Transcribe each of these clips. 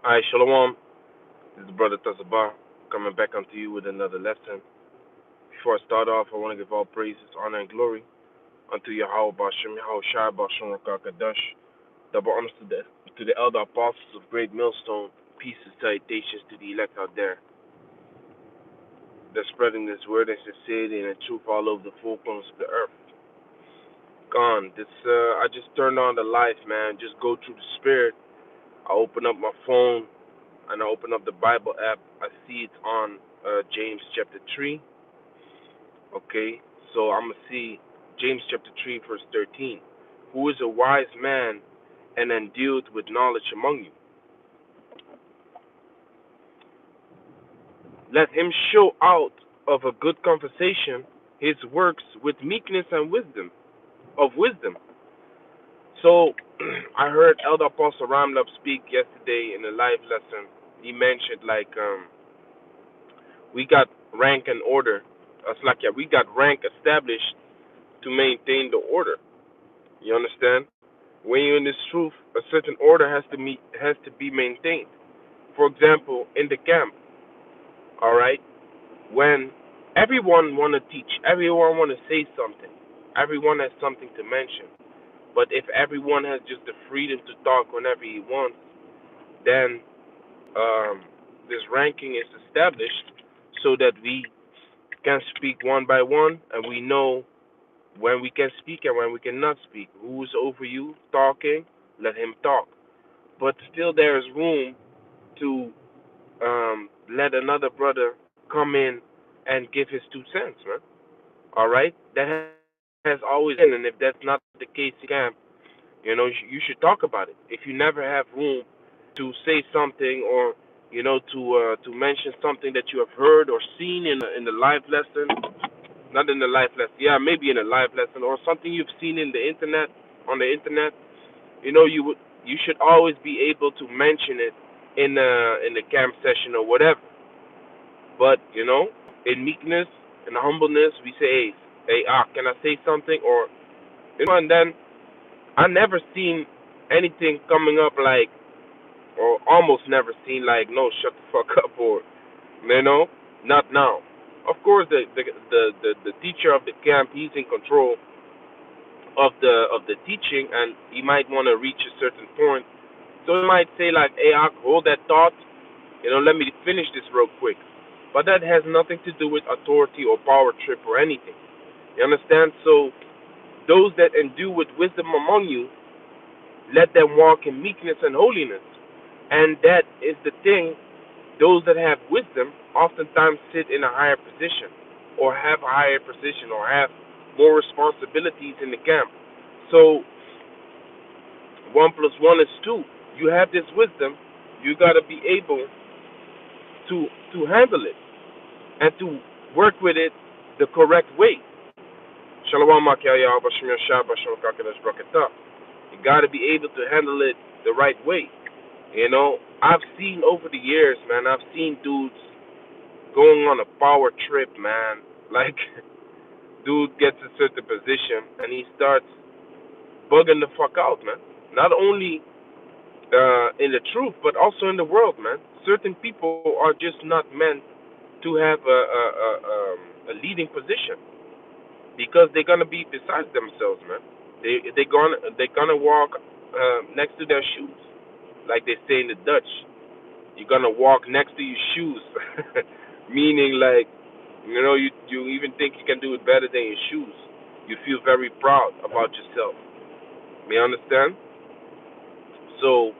Hi, Shalom. This is Brother Tazabah coming back unto you with another lesson. Before I start off, I want to give all praises, honor, and glory unto Yahweh Bashem, Yahweh Shai Bashem Rakakadash. Double honors to the elder apostles of Great Millstone. Peace and salutations to the elect out there. They're spreading this word and sincerity and truth all over the four corners of the earth. Gone. I just turned on the lights, man. Just go through the spirit. I open up my phone and I open up the Bible app. I see it's on James chapter 3. Okay, so I'm going to see James chapter 3, verse 13. Who is a wise man and endued with knowledge among you? Let him show out of a good conversation his works with meekness and wisdom. So I heard Elder Apostle Ramlab speak yesterday in a live lesson. He mentioned we got rank and order. We got rank established to maintain the order. You understand? When you're in this truth, a certain order has to be maintained. For example, in the camp, all right, when everyone want to teach, everyone want to say something, everyone has something to mention. But if everyone has just the freedom to talk whenever he wants, then this ranking is established so that we can speak one by one, and we know when we can speak and when we cannot speak. Who is over you talking? Let him talk. But still, there is room to let another brother come in and give his 2 cents, man. All right, that has always been, and if that's not the case in camp, you should talk about it. If you never have room to say something, or to mention something that you have heard or seen in the live lesson, not in the live lesson, yeah, maybe in a live lesson, or something you've seen in the internet, on the internet, you should always be able to mention it in the camp session or whatever. But in meekness and humbleness, we say, can I say something? Or and then I never seen anything coming up like, or almost never seen like, no, shut the fuck up, or not now. Of course, the teacher of the camp, he's in control of the teaching, and he might want to reach a certain point. So he might say like, hey, I'll hold that thought. Let me finish this real quick. But that has nothing to do with authority or power trip or anything. You understand? So those that endue with wisdom among you, let them walk in meekness and holiness. And that is the thing. Those that have wisdom oftentimes sit in a higher position, or have a higher position, or have more responsibilities in the camp. So 1 plus 1 is 2. You have this wisdom, you got to be able to handle it and to work with it the correct way. Shalom Makaya Bashim Yashab Bashim Kakadash Brakata. You got to be able to handle it the right way. I've seen over the years, man, I've seen dudes going on a power trip, man. Like, dude gets a certain position and he starts bugging the fuck out, man. Not only in the truth, but also in the world, man. Certain people are just not meant to have a leading position, because they're gonna be besides themselves, man. They're gonna walk next to their shoes, like they say in the Dutch. You're gonna walk next to your shoes, meaning like you even think you can do it better than your shoes. You feel very proud about yourself. You understand? So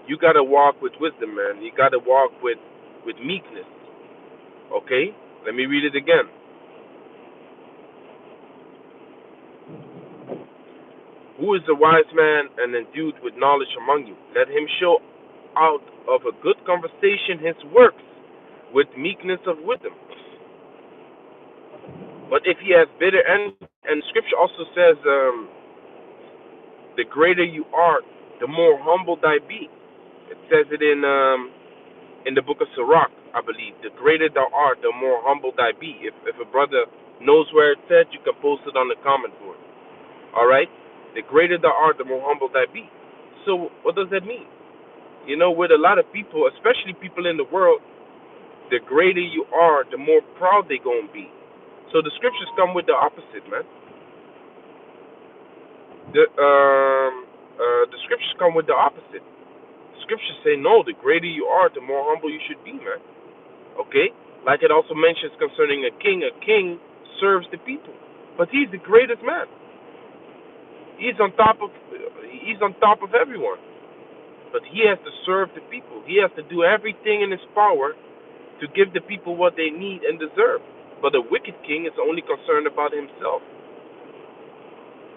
you gotta walk with wisdom, man. You gotta walk with meekness. Okay? Let me read it again. Who is the wise man and endued with knowledge among you? Let him show out of a good conversation his works with meekness of wisdom. But if he has bitter envy, and Scripture also says, the greater you are, the more humble thy be. It says it in the book of Sirach, I believe. The greater thou art, the more humble thy be. If a brother knows where it's said, you can post it on the comment board. All right? The greater thou art, the more humble thy be. So what does that mean? You know, with a lot of people, especially people in the world, the greater you are, the more proud they gonna be. So the scriptures come with the opposite, man. The scriptures come with the opposite. Scriptures say no, the greater you are, the more humble you should be, man. Okay? Like it also mentions concerning a king serves the people. But he's the greatest man. He's on top of everyone. But he has to serve the people. He has to do everything in his power to give the people what they need and deserve. But a wicked king is only concerned about himself.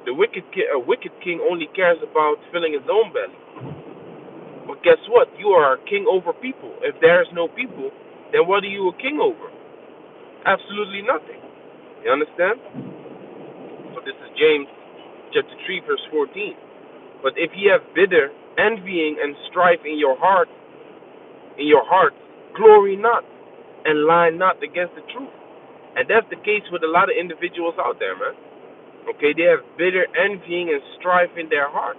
A wicked king only cares about filling his own belly. But guess what? You are a king over people. If there is no people, then what are you a king over? Absolutely nothing. You understand? So this is James chapter 3 verse 14. But if ye have bitter envying and strife in your heart, glory not and lie not against the truth. And that's the case with a lot of individuals out there, man. Okay, they have bitter envying and strife in their heart.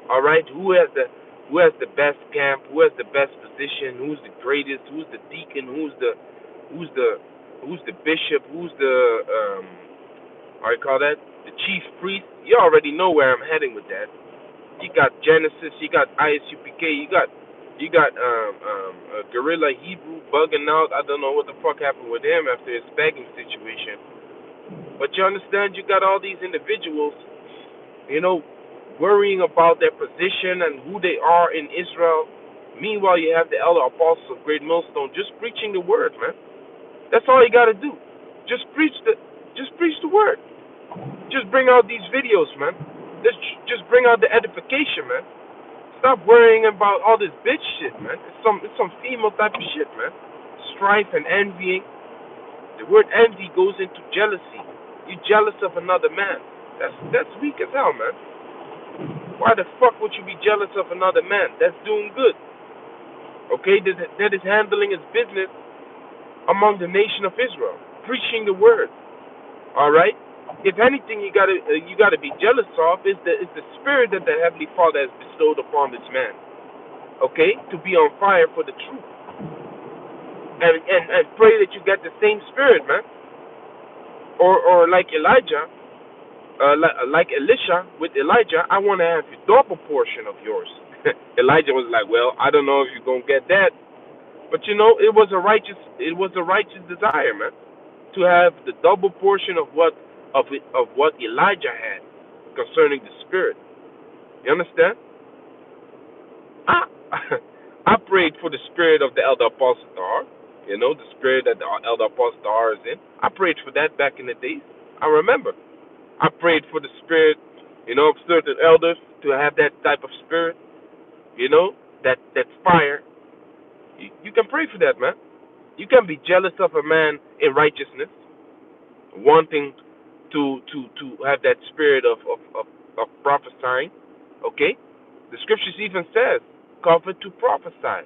All right, who has the best camp? Who has the best position? Who's the greatest? Who's the deacon? Who's the who's the bishop? Who's the how you call that? The chief priest. You already know where I'm heading with that. You got Genesis. You got ISUPK. You got Gorilla Hebrew bugging out. I don't know what the fuck happened with him after his begging situation. But you understand, you got all these individuals, you know, worrying about their position and who they are in Israel. Meanwhile, you have the elder apostles of Great Millstone just preaching the word, man. That's all you got to do. Just preach the word. Just bring out these videos, man. Just bring out the edification, man. Stop worrying about all this bitch shit, man. It's some female type of shit, man. Strife and envying. The word envy goes into jealousy. You jealous of another man. That's weak as hell, man. Why the fuck would you be jealous of another man? That's doing good. Okay, that is handling his business among the nation of Israel, preaching the word. All right. If anything, you gotta be jealous of is the spirit that the Heavenly Father has bestowed upon this man. Okay, to be on fire for the truth, and pray that you get the same spirit, man. Or like Elijah, like Elisha with Elijah, I want to have a double portion of yours. Elijah was like, well, I don't know if you're gonna get that, but you know, it was a righteous desire, man, to have the double portion of what Elijah had concerning the spirit. You understand? I I prayed for the spirit of the elder apostle Tahar. You know, the spirit that the elder apostle Tahar is in. I prayed for that back in the days. I remember. I prayed for the spirit, you know, of certain elders to have that type of spirit, you know, that fire. You can pray for that, man. You can be jealous of a man in righteousness, wanting to have that spirit of prophesying. Okay? The scriptures even says, covet to prophesy,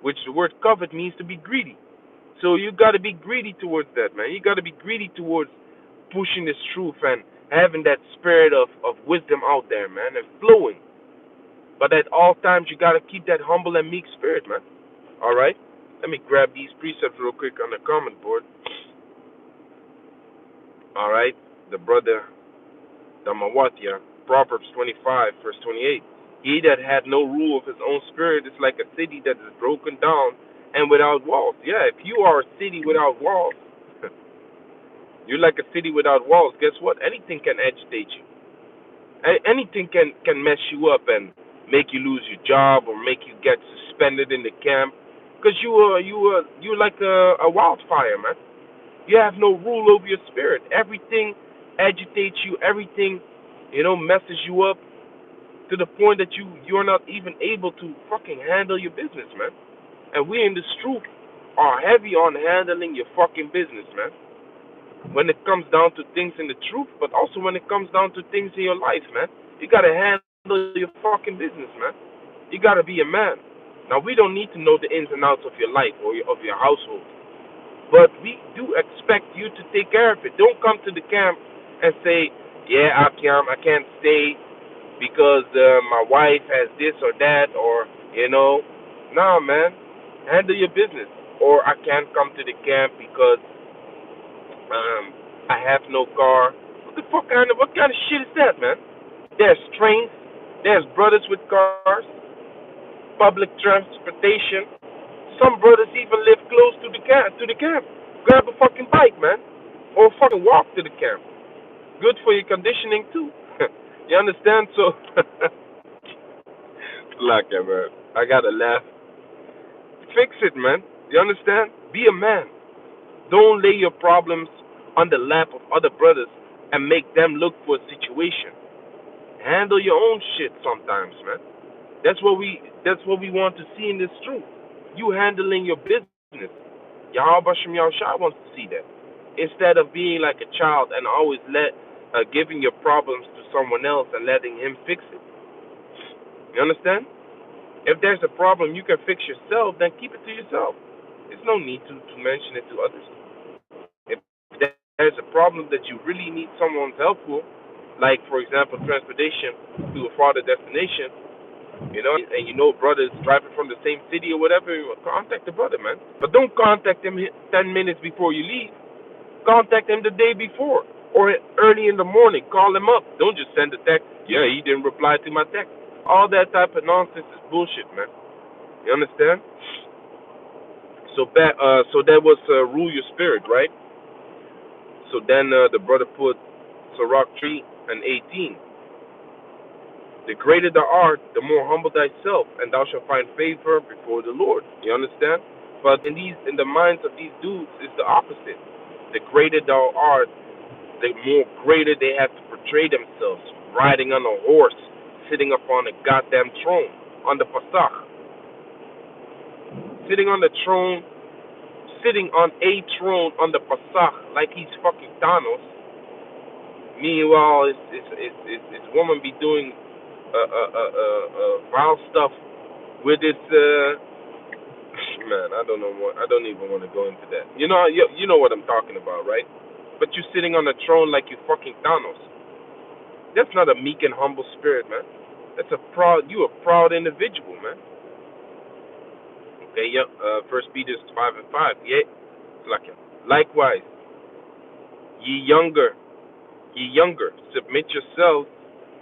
which the word covet means to be greedy. So you got to be greedy towards that, man. You got to be greedy towards pushing this truth and having that spirit of wisdom out there, man, and flowing. But at all times, you got to keep that humble and meek spirit, man. All right? Let me grab these precepts real quick on the comment board. All right? The brother Dhammawatia, Proverbs 25, verse 28. He that had no rule of his own spirit is like a city that is broken down and without walls. Yeah, if you are a city without walls, you're like a city without walls. Guess what? Anything can agitate you. Anything can mess you up and make you lose your job or make you get suspended in the camp because you're like a wildfire, man. You have no rule over your spirit. Everything agitates you. Everything, messes you up to the point that you're not even able to fucking handle your business, man. And we in this truth are heavy on handling your fucking business, man. When it comes down to things in the truth, but also when it comes down to things in your life, man. You gotta handle your fucking business, man. You gotta be a man. Now we don't need to know the ins and outs of your life or of your household, but we do expect you to take care of it. Don't come to the camp and say, "Yeah, Akim, I can't stay because my wife has this or that," or You know, nah, man, handle your business. Or I can't come to the camp because I have no car. What kind of shit is that, man? There's trains, there's brothers with cars, public transportation. Some brothers even live close to the camp. Grab a fucking bike, man, or fucking walk to the camp. Good for your conditioning too. You understand? So, like it, man. I gotta laugh. Fix it, man. You understand? Be a man. Don't lay your problems on the lap of other brothers and make them look for a situation. Handle your own shit sometimes, man. That's what we want to see in this truth. You handling your business. Yahweh Bashem Yahushua wants to see that. Instead of being like a child and always giving your problems to someone else and letting him fix it. You understand? If there's a problem you can fix yourself, then keep it to yourself. There's no need to mention it to others. If there's a problem that you really need someone's help for, like for example transportation to a farther destination, and you know brothers driving from the same city or whatever, contact the brother, man. But don't contact him 10 minutes before you leave. Contact him the day before or early in the morning. Call him up. Don't just send a text. Yeah, he didn't reply to my text. All that type of nonsense is bullshit, man. You understand? So that was rule your spirit, right? So then the brother put Sirach 3 and 18. The greater thou art, the more humble thyself, and thou shalt find favor before the Lord. You understand? But in the minds of these dudes, it's the opposite. The greater thou art, the more greater they have to portray themselves, riding on a horse, sitting upon a goddamn throne, on the Pasach, sitting on the throne, sitting on a throne on the Pasach, like he's fucking Thanos. Meanwhile, it's woman be doing vile stuff with this. Man, I don't know what. I don't even want to go into that. You know what I'm talking about, right? But you're sitting on a throne like you fucking Thanos. That's not a meek and humble spirit, man. That's you a proud individual, man. Okay, yeah. First Peter 5:5. Yeah, likewise, ye younger, submit yourselves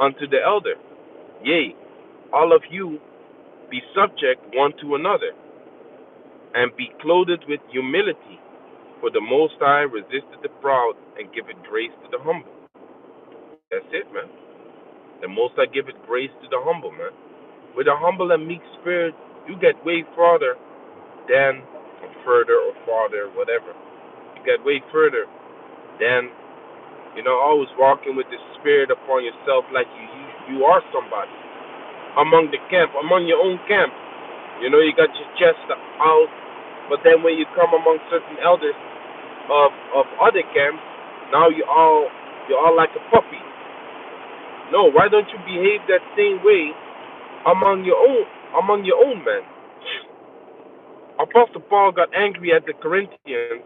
unto the elder. Yea, all of you be subject one to another, and be clothed with humility. For the Most High resisteth the proud, and giveth grace to the humble. That's it, man. The Most High giveth grace to the humble, man. With a humble and meek spirit, you get way farther than farther, whatever. You get way further than, always walking with the spirit upon yourself like you are somebody. Among the camp, among your own camp. You got your chest out, but then when you come among certain elders of other camps, now you're all like a puppy. No, why don't you behave that same way among your own men? Apostle Paul got angry at the Corinthians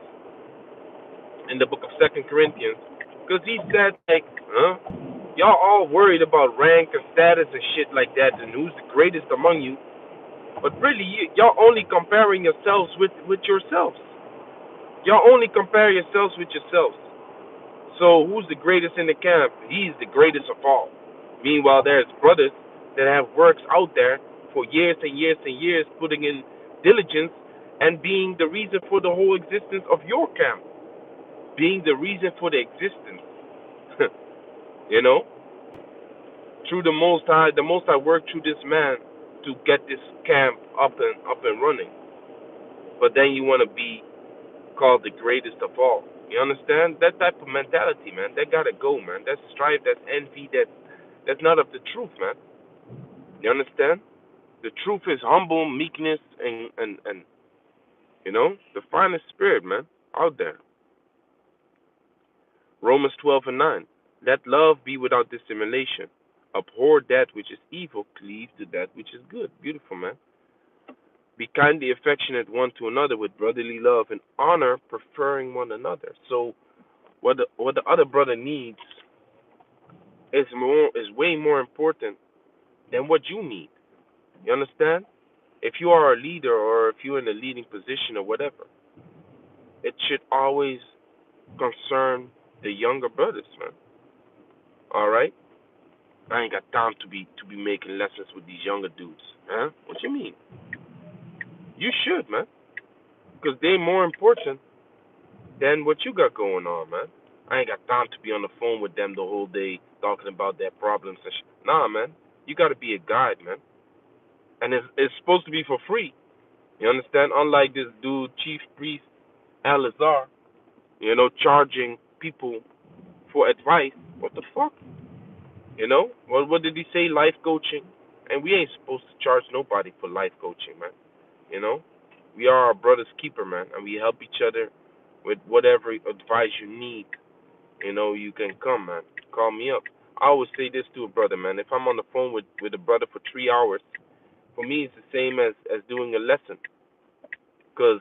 in the book of 2 Corinthians because he said, like, y'all all worried about rank and status and shit like that, and who's the greatest among you. But really, y'all only comparing yourselves with yourselves. Y'all only compare yourselves with yourselves. So who's the greatest in the camp? He's the greatest of all. Meanwhile, there's brothers that have works out there for years and years and years, putting in diligence and being the reason for the whole existence of your camp. Being the reason for the existence. you know? Through the Most High worked through this man to get this camp up and running. But then you want to be called the greatest of all. You understand? That type of mentality, man, that gotta go, man. That's strife, that's envy, that's not of the truth, man. You understand? The truth is humble, meekness, and the finest spirit, man, out there. Romans 12:9. Let love be without dissimulation. Abhor that which is evil, cleave to that which is good. Beautiful, man. Be kindly affectionate one to another with brotherly love and honor, preferring one another. So what the other brother needs is way more important than what you need. You understand? If you are a leader or if you're in a leading position or whatever, it should always concern the younger brothers, man. All right? I ain't got time to be making lessons with these younger dudes, huh? What you mean? You should, man, because they're more important than what you got going on, man. I ain't got time to be on the phone with them the whole day talking about their problems and shit. Nah, man, you got to be a guide, man, and it's supposed to be for free. You understand? Unlike this dude, Chief Priest Alazar, charging people for advice. What the fuck? What did he say? Life coaching, and we ain't supposed to charge nobody for life coaching, man. You know, we are our brother's keeper, man, and we help each other with whatever advice you need. You can come, man. Call me up. I always say this to a brother, man. If I'm on the phone with a brother for 3 hours, for me it's the same as doing a lesson, because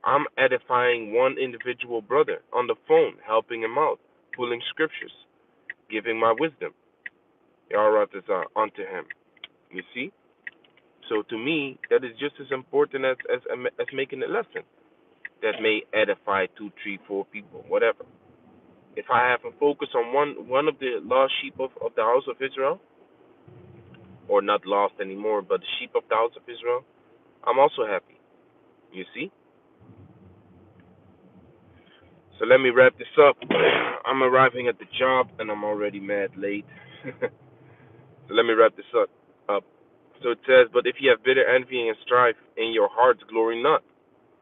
I'm edifying one individual brother on the phone, helping him out, pulling scriptures, giving my wisdom. Yaratazar unto him. You see? So to me, that is just as important as making a lesson that may edify two, three, four people, whatever. If I have a focus on one of the lost sheep of the house of Israel, or not lost anymore, but the sheep of the house of Israel, I'm also happy. You see? So let me wrap this up. I'm arriving at the job and I'm already mad late. So let me wrap this up. So it says, but if you have bitter envy and strife in your hearts, glory not,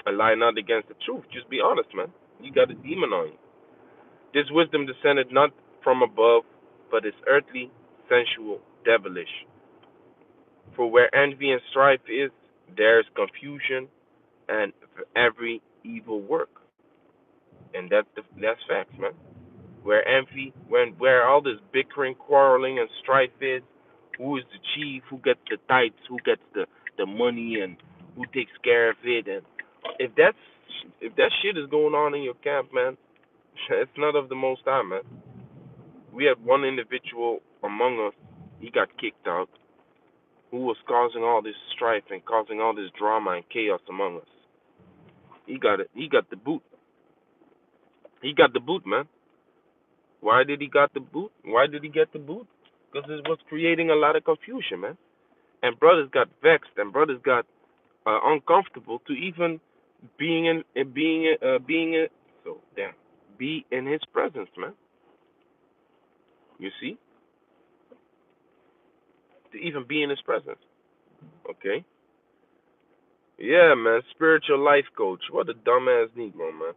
and lie not against the truth. Just be honest, man. You got a demon on you. This wisdom descended not from above, but is earthly, sensual, devilish. For where envy and strife is, there is confusion and every evil work. And that's facts, man. Where all this bickering, quarreling, and strife is, who is the chief, who gets the tithes, who gets the money, and who takes care of it, and if that's if that shit is going on in your camp, man, it's not of the Most High, man. We had one individual among us, he got kicked out, who was causing all this strife and causing all this drama and chaos among us. He got it. He got the boot. He got the boot, man. Why did he got the boot? Why did he get the boot? Because it was creating a lot of confusion, man. And brothers got vexed, and brothers got uncomfortable to even be in his presence, man. You see, to even be in his presence. Okay. Yeah, man. Spiritual life coach. What a dumbass Negro, man.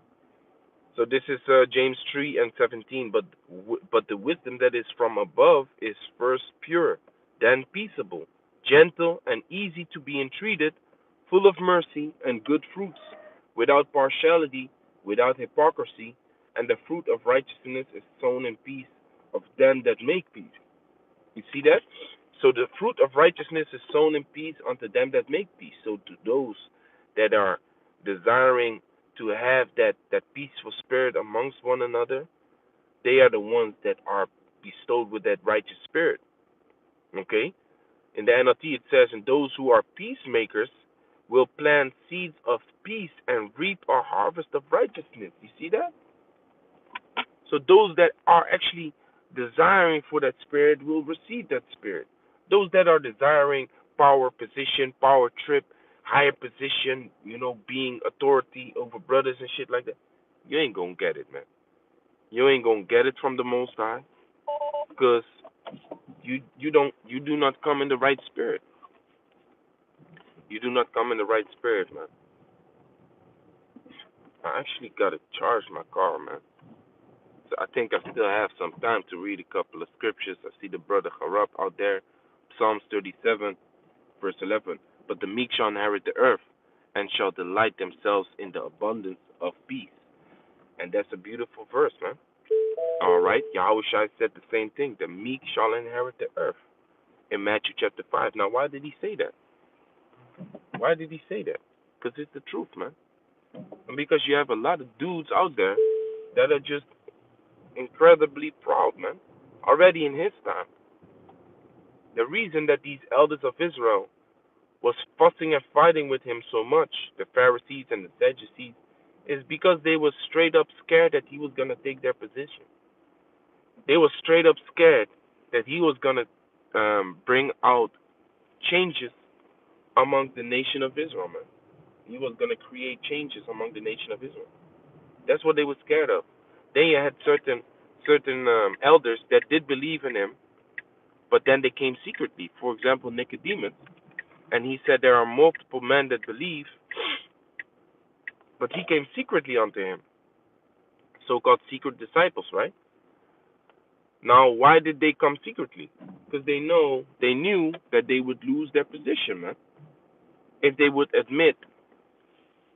So this is James 3:17. But the wisdom that is from above is first pure, then peaceable, gentle, and easy to be entreated, full of mercy and good fruits, without partiality, without hypocrisy, and the fruit of righteousness is sown in peace of them that make peace. You see that? So the fruit of righteousness is sown in peace unto them that make peace. So to those that are desiring to have that peaceful spirit amongst one another, they are the ones that are bestowed with that righteous spirit. Okay? In the NLT it says, and those who are peacemakers will plant seeds of peace and reap a harvest of righteousness. You see that? So those that are actually desiring for that spirit will receive that spirit. Those that are desiring power, position, power trip, higher position, being authority over brothers and shit like that, you ain't gonna get it, man. You ain't gonna get it from the Most High, because you do not come in the right spirit. You do not come in the right spirit, man. I actually gotta charge my car, man. So I think I still have some time to read a couple of scriptures. I see the brother Harap out there, Psalms 37, verse 11. But the meek shall inherit the earth and shall delight themselves in the abundance of peace. And that's a beautiful verse, man. All right, Yahushua said the same thing. The meek shall inherit the earth in Matthew chapter 5. Now, why did he say that? Why did he say that? Because it's the truth, man. And because you have a lot of dudes out there that are just incredibly proud, man. Already in his time. The reason that these elders of Israel was fussing and fighting with him so much, the Pharisees and the Sadducees, is because they were straight up scared that he was going to take their position. They were straight up scared that he was going to bring out changes among the nation of Israel, man. He was going to create changes among the nation of Israel. That's what they were scared of. They had certain elders that did believe in him, but then they came secretly. For example, Nicodemus, and he said there are multiple men that believe, but he came secretly unto him. So-called secret disciples, right? Now, why did they come secretly? Because they knew that they would lose their position, man, if they would admit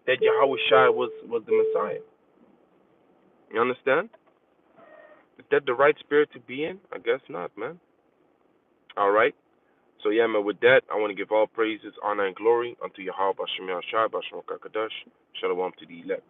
that Yahweh Shai was the Messiah. You understand? Is that the right spirit to be in? I guess not, man. All right. So yeah, man. With that, I want to give all praises, honor, and glory unto Yahweh Bashem Yahshai Bashem Kakadash. Shalom to the elect.